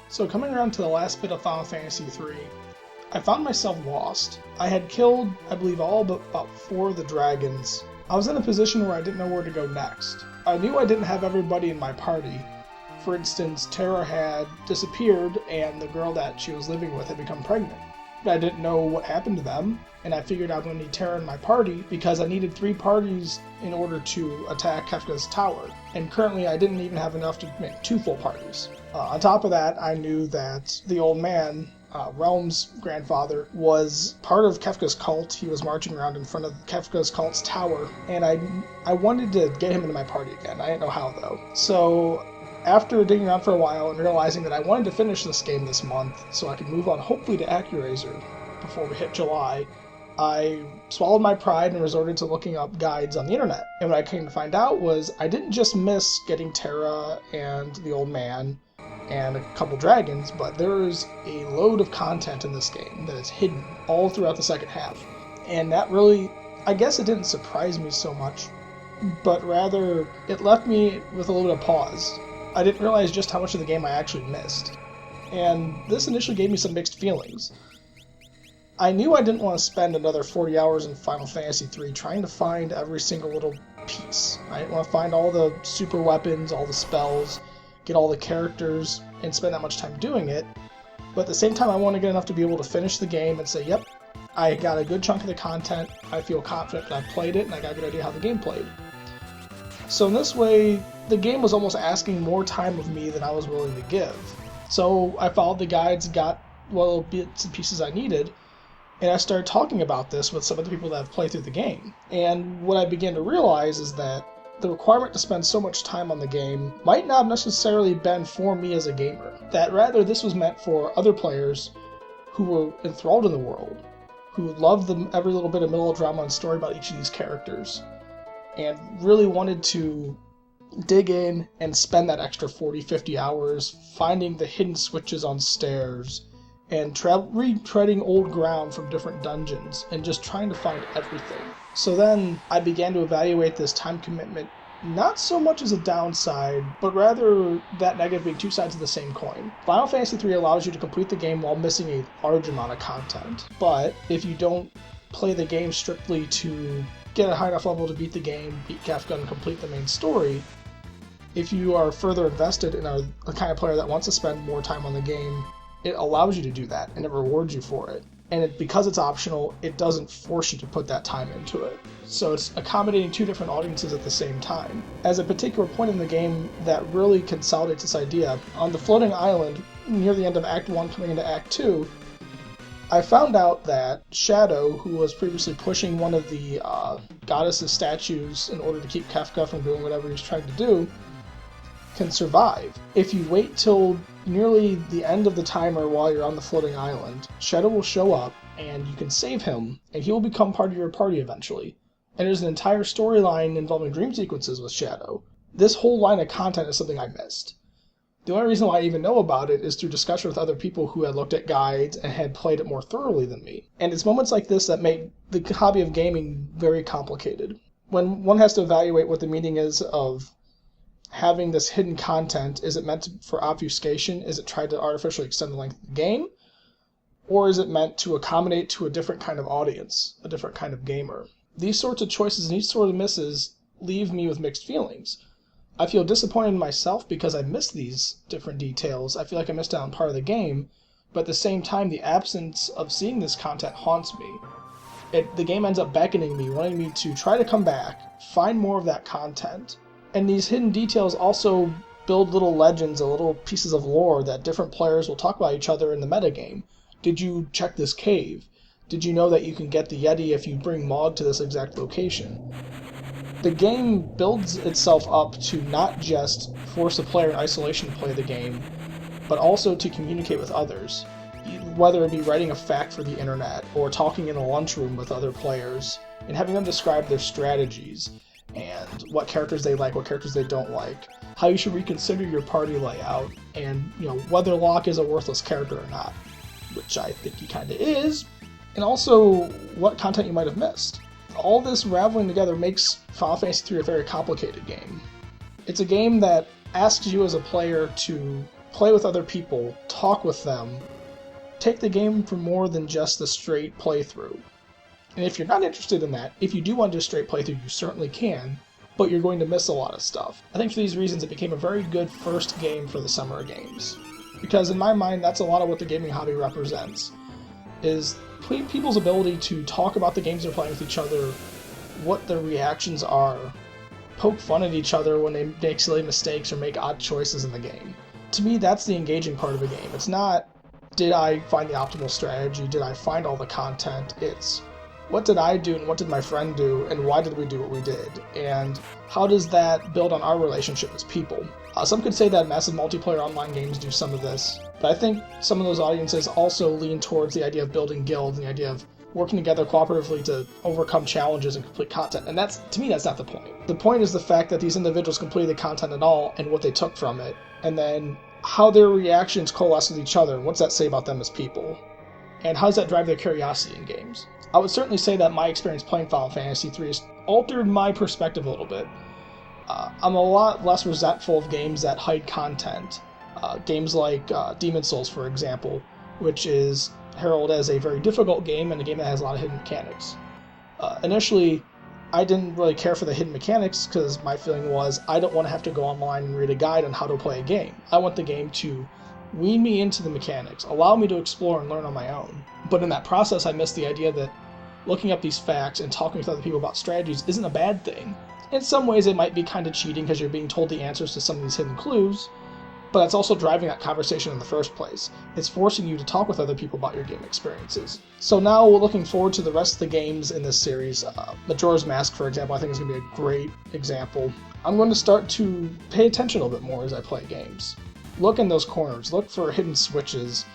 So coming around to the last bit of Final Fantasy III, I found myself lost. I had killed, I believe, all but about 4 of the dragons. I was in a position where I didn't know where to go next. I knew I didn't have everybody in my party. For instance, Terra had disappeared and the girl that she was living with had become pregnant. I didn't know what happened to them, and I figured I was going to need Terra in my party because I needed 3 parties in order to attack Kefka's tower. And currently I didn't even have enough to make 2 full parties. On top of that, I knew that the old man, Realm's grandfather, was part of Kefka's cult. He was marching around in front of Kefka's cult's tower, and I wanted to get him into my party again. I didn't know how, though. So after digging around for a while and realizing that I wanted to finish this game this month so I could move on hopefully to AccuRaiser before we hit July, I swallowed my pride and resorted to looking up guides on the internet. And what I came to find out was I didn't just miss getting Terra and the old man and a couple dragons, but there's a load of content in this game that is hidden all throughout the second half. And that really, I guess it didn't surprise me so much, but rather it left me with a little bit of pause. I didn't realize just how much of the game I actually missed. And this initially gave me some mixed feelings. I knew I didn't want to spend another 40 hours in Final Fantasy III trying to find every single little piece. I didn't want to find all the super weapons, all the spells, get all the characters, and spend that much time doing it. But at the same time, I want to get enough to be able to finish the game and say, yep, I got a good chunk of the content, I feel confident that I've played it, and I got a good idea how the game played. So in this way, the game was almost asking more time of me than I was willing to give. So I followed the guides, got what little bits and pieces I needed, and I started talking about this with some of the people that have played through the game. And what I began to realize is that the requirement to spend so much time on the game might not have necessarily been for me as a gamer. That rather this was meant for other players who were enthralled in the world, who loved every little bit of melodrama and story about each of these characters, and really wanted to dig in and spend that extra 40-50 hours finding the hidden switches on stairs and retreading old ground from different dungeons and just trying to find everything. So then I began to evaluate this time commitment not so much as a downside, but rather that negative being 2 sides of the same coin. Final Fantasy III allows you to complete the game while missing a large amount of content, but if you don't play the game strictly to get a high enough level to beat the game, beat Kefka, and complete the main story, if you are further invested and are the kind of player that wants to spend more time on the game, it allows you to do that, and it rewards you for it. And because it's optional, it doesn't force you to put that time into it. So it's accommodating 2 different audiences at the same time. As a particular point in the game that really consolidates this idea, on the floating island, near the end of Act 1 coming into Act 2, I found out that Shadow, who was previously pushing one of the goddess's statues in order to keep Kefka from doing whatever he's trying to do, can survive. If you wait till nearly the end of the timer while you're on the floating island, Shadow will show up and you can save him and he will become part of your party eventually. And there's an entire storyline involving dream sequences with Shadow. This whole line of content is something I missed. The only reason why I even know about it is through discussion with other people who had looked at guides and had played it more thoroughly than me. And it's moments like this that make the hobby of gaming very complicated. When one has to evaluate what the meaning is of having this hidden content, is it meant for obfuscation? Is it tried to artificially extend the length of the game? Or is it meant to accommodate to a different kind of audience, a different kind of gamer? These sorts of choices and each sort of misses leave me with mixed feelings. I feel disappointed in myself because I missed these different details. I feel like I missed out on part of the game, but at the same time, the absence of seeing this content haunts me. The game ends up beckoning me, wanting me to try to come back, find more of that content. And these hidden details also build little legends and little pieces of lore that different players will talk about each other in the metagame. Did you check this cave? Did you know that you can get the Yeti if you bring Mog to this exact location? The game builds itself up to not just force a player in isolation to play the game, but also to communicate with others, whether it be writing a fact for the internet or talking in a lunchroom with other players and having them describe their strategies and what characters they like, what characters they don't like, how you should reconsider your party layout, and whether Locke is a worthless character or not, which I think he kind of is, and also what content you might have missed. All this raveling together makes Final Fantasy III a very complicated game. It's a game that asks you as a player to play with other people, talk with them, take the game for more than just the straight playthrough. And if you're not interested in that, if you do want to do a straight playthrough, you certainly can, but you're going to miss a lot of stuff. I think for these reasons it became a very good first game for the Summer Games. Because in my mind, that's a lot of what the gaming hobby represents, is people's ability to talk about the games they're playing with each other, what their reactions are, poke fun at each other when they make silly mistakes or make odd choices in the game. To me, that's the engaging part of a game. It's not, did I find the optimal strategy, did I find all the content, it's, what did I do and what did my friend do and why did we do what we did? And how does that build on our relationship as people? Some could say that massive multiplayer online games do some of this, but I think some of those audiences also lean towards the idea of building guilds and the idea of working together cooperatively to overcome challenges and complete content. And that's, to me, that's not the point. The point is the fact that these individuals completed the content at all and what they took from it, and then how their reactions coalesce with each other and what's that say about them as people? And how does that drive their curiosity in games? I would certainly say that my experience playing Final Fantasy III has altered my perspective a little bit. I'm a lot less resentful of games that hide content. Games like Demon's Souls, for example, which is heralded as a very difficult game and a game that has a lot of hidden mechanics. Initially, I didn't really care for the hidden mechanics because my feeling was I don't want to have to go online and read a guide on how to play a game. I want the game to wean me into the mechanics, allow me to explore and learn on my own. But in that process, I missed the idea that looking up these facts and talking with other people about strategies isn't a bad thing. In some ways, it might be kind of cheating because you're being told the answers to some of these hidden clues, but it's also driving that conversation in the first place. It's forcing you to talk with other people about your game experiences. So now we're looking forward to the rest of the games in this series. Majora's Mask, for example, I think is going to be a great example. I'm going to start to pay attention a little bit more as I play games. Look in those corners, look for hidden switches,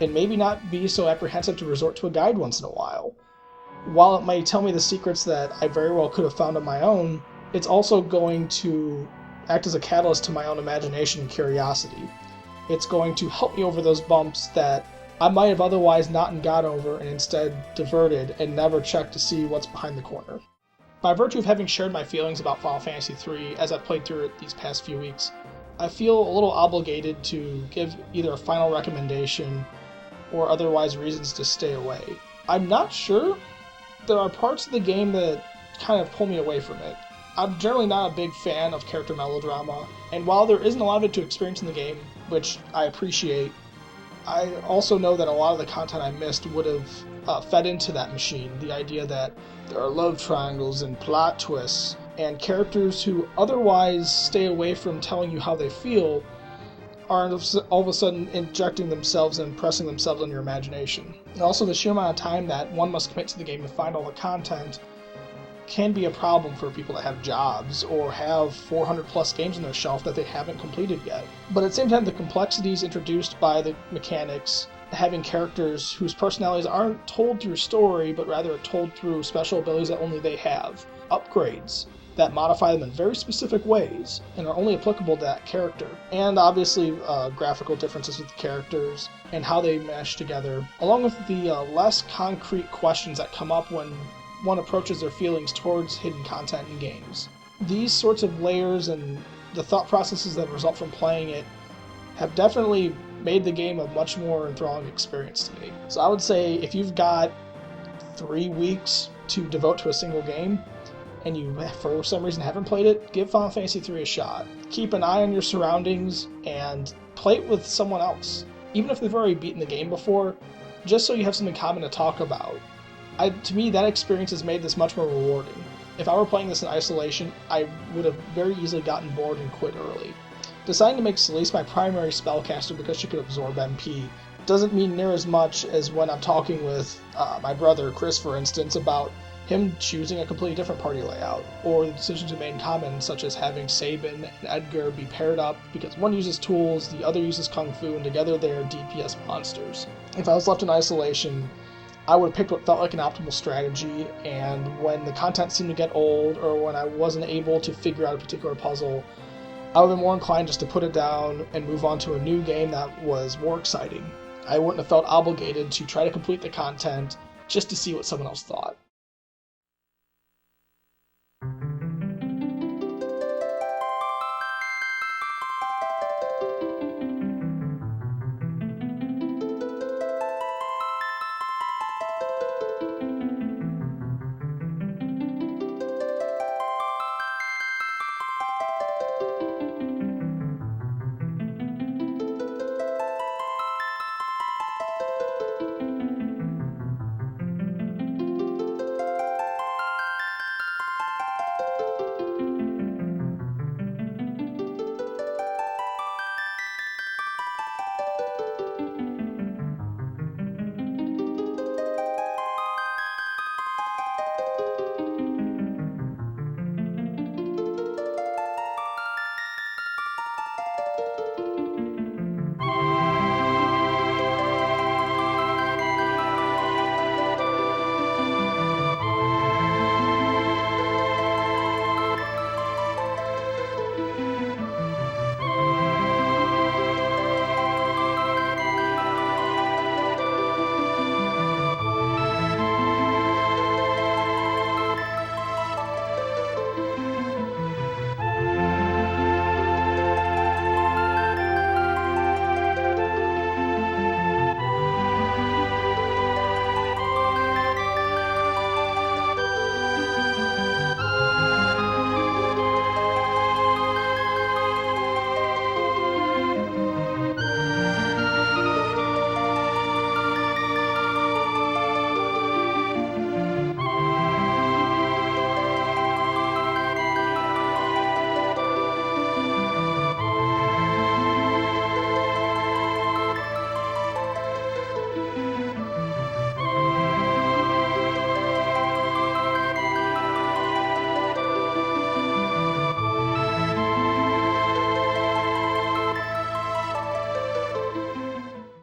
and maybe not be so apprehensive to resort to a guide once in a while. While it may tell me the secrets that I very well could have found on my own, it's also going to act as a catalyst to my own imagination and curiosity. It's going to help me over those bumps that I might have otherwise not got over and instead diverted and never checked to see what's behind the corner. By virtue of having shared my feelings about Final Fantasy III as I've played through it these past few weeks, I feel a little obligated to give either a final recommendation or otherwise reasons to stay away. I'm not sure. There are parts of the game that kind of pull me away from it. I'm generally not a big fan of character melodrama, and while there isn't a lot of it to experience in the game, which I appreciate, I also know that a lot of the content I missed would have fed into that machine. The idea that there are love triangles and plot twists, and characters who otherwise stay away from telling you how they feel are all of a sudden injecting themselves and impressing themselves on your imagination. And also the sheer amount of time that one must commit to the game to find all the content can be a problem for people that have jobs or have 400 plus games on their shelf that they haven't completed yet. But at the same time, the complexities introduced by the mechanics, having characters whose personalities aren't told through story, but rather are told through special abilities that only they have, upgrades that modify them in very specific ways and are only applicable to that character, and obviously graphical differences with the characters and how they mesh together, along with the less concrete questions that come up when one approaches their feelings towards hidden content in games. These sorts of layers and the thought processes that result from playing it have definitely made the game a much more enthralling experience to me. So I would say if you've got 3 weeks to devote to a single game, and you for some reason haven't played it, give Final Fantasy III a shot. Keep an eye on your surroundings and play it with someone else. Even if they've already beaten the game before, just so you have something common to talk about. To me, that experience has made this much more rewarding. If I were playing this in isolation, I would have very easily gotten bored and quit early. Deciding to make Celeste my primary spellcaster because she could absorb MP doesn't mean near as much as when I'm talking with my brother Chris, for instance, about him choosing a completely different party layout, or the decisions we made in common, such as having Sabin and Edgar be paired up because one uses tools, the other uses Kung Fu, and together they are DPS monsters. If I was left in isolation, I would have picked what felt like an optimal strategy, and when the content seemed to get old, or when I wasn't able to figure out a particular puzzle, I would have been more inclined just to put it down and move on to a new game that was more exciting. I wouldn't have felt obligated to try to complete the content just to see what someone else thought.